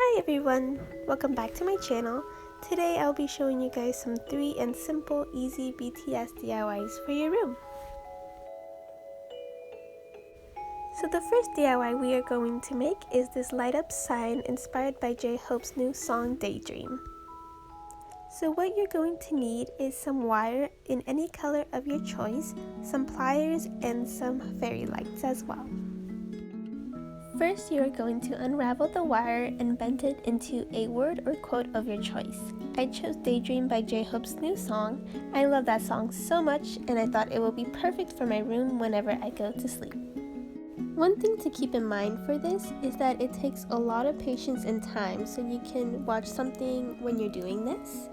Hi everyone, welcome back to my channel. Today I'll be showing you guys some 3 and simple easy BTS DIYs for your room. So the first DIY we are going to make is this light up sign inspired by J-Hope's new song Daydream. So what you're going to need is some wire in any color of your choice, some pliers, and some fairy lights as well. First, you are going to unravel the wire and bend it into a word or quote of your choice. I chose Daydream by J-Hope's new song. I love that song so much, and I thought it will be perfect for my room whenever I go to sleep. One thing to keep in mind for this is that it takes a lot of patience and time, so you can watch something when you're doing this.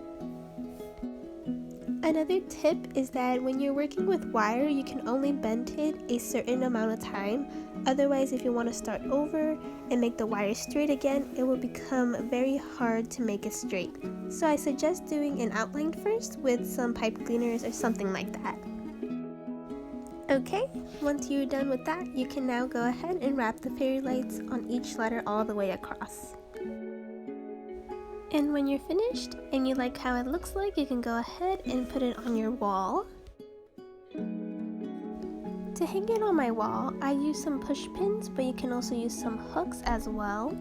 Another tip is that when you're working with wire, you can only bend it a certain amount of time. Otherwise, if you want to start over and make the wire straight again, it will become very hard to make it straight. So I suggest doing an outline first with some pipe cleaners or something like that. Okay, once you're done with that, you can now go ahead and wrap the fairy lights on each letter all the way across. And when you're finished and you like how it looks like, you can go ahead and put it on your wall. To hang it on my wall, I use some push pins, but you can also use some hooks as well.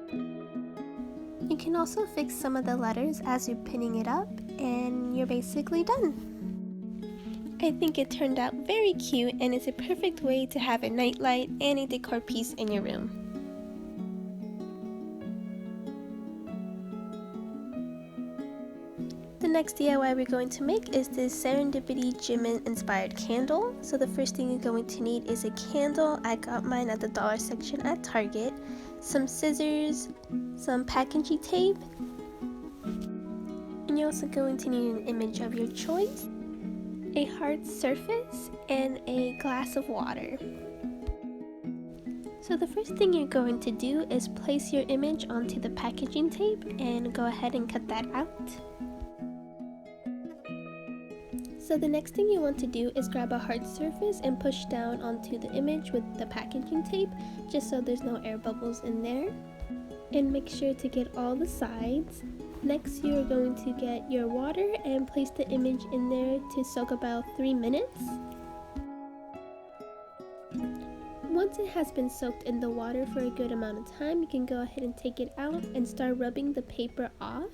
You can also fix some of the letters as you're pinning it up, and you're basically done. I think it turned out very cute, and it's a perfect way to have a nightlight and a decor piece in your room. The next DIY we're going to make is this Serendipity Jimin inspired candle. So the first thing you're going to need is a candle. I got mine at the dollar section at Target, some scissors, some packaging tape, and you're also going to need an image of your choice, a hard surface, and a glass of water. So the first thing you're going to do is place your image onto the packaging tape and go ahead and cut that out. So the next thing you want to do is grab a hard surface and push down onto the image with the packaging tape, just so there's no air bubbles in there. And make sure to get all the sides. Next, you're going to get your water and place the image in there to soak about 3 minutes. Once it has been soaked in the water for a good amount of time, you can go ahead and take it out and start rubbing the paper off.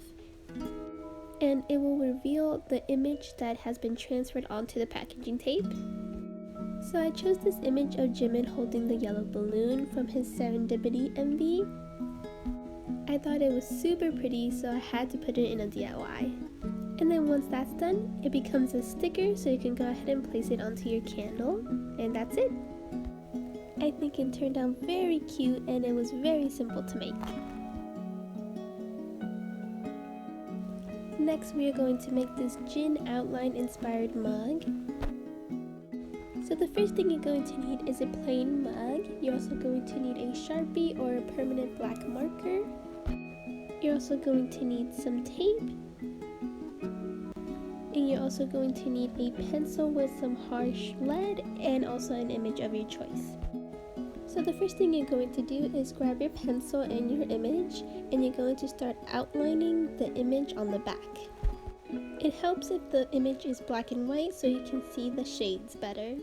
And it will reveal the image that has been transferred onto the packaging tape. So I chose this image of Jimin holding the yellow balloon from his Serendipity MV. I thought it was super pretty, so I had to put it in a DIY. And then once that's done, it becomes a sticker, so you can go ahead and place it onto your candle, and that's it. I think it turned out very cute, and it was very simple to make. Next, we are going to make this Jin outline inspired mug. So the first thing you're going to need is a plain mug. You're also going to need a Sharpie or a permanent black marker. You're also going to need some tape. And you're also going to need a pencil with some harsh lead and also an image of your choice. So the first thing you're going to do is grab your pencil and your image, and you're going to start outlining the image on the back. It helps if the image is black and white so you can see the shades better.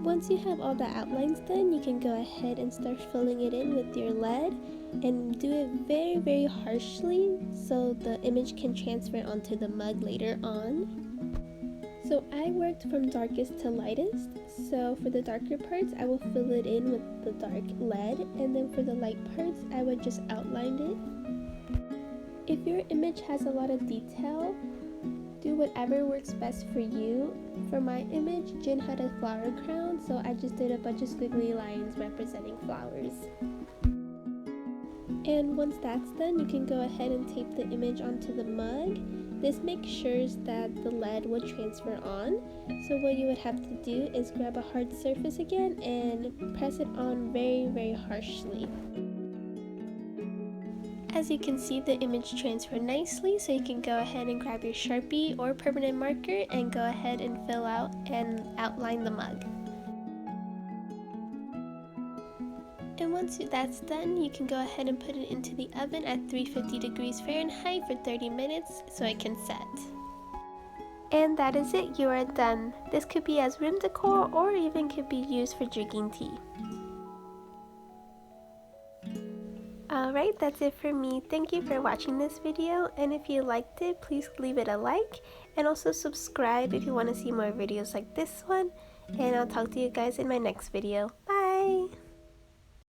Once you have all the outlines done, you can go ahead and start filling it in with your lead, and do it very harshly so the image can transfer onto the mug later on. So I worked from darkest to lightest, so for the darker parts I will fill it in with the dark lead, and then for the light parts I would just outline it. If your image has a lot of detail, do whatever works best for you. For my image, Jin had a flower crown, so I just did a bunch of squiggly lines representing flowers. And once that's done, you can go ahead and tape the image onto the mug. This makes sure that the lead will transfer on. So what you would have to do is grab a hard surface again and press it on very harshly. As you can see, the image transferred nicely, so you can go ahead and grab your Sharpie or permanent marker and go ahead and fill out and outline the mug. And once that's done, you can go ahead and put it into the oven at 350 degrees Fahrenheit for 30 minutes so it can set. And that is it, you are done. This could be as room decor or even could be used for drinking tea. Alright, that's it for me. Thank you for watching this video, and if you liked it, please leave it a like and also subscribe if you want to see more videos like this one, and I'll talk to you guys in my next video.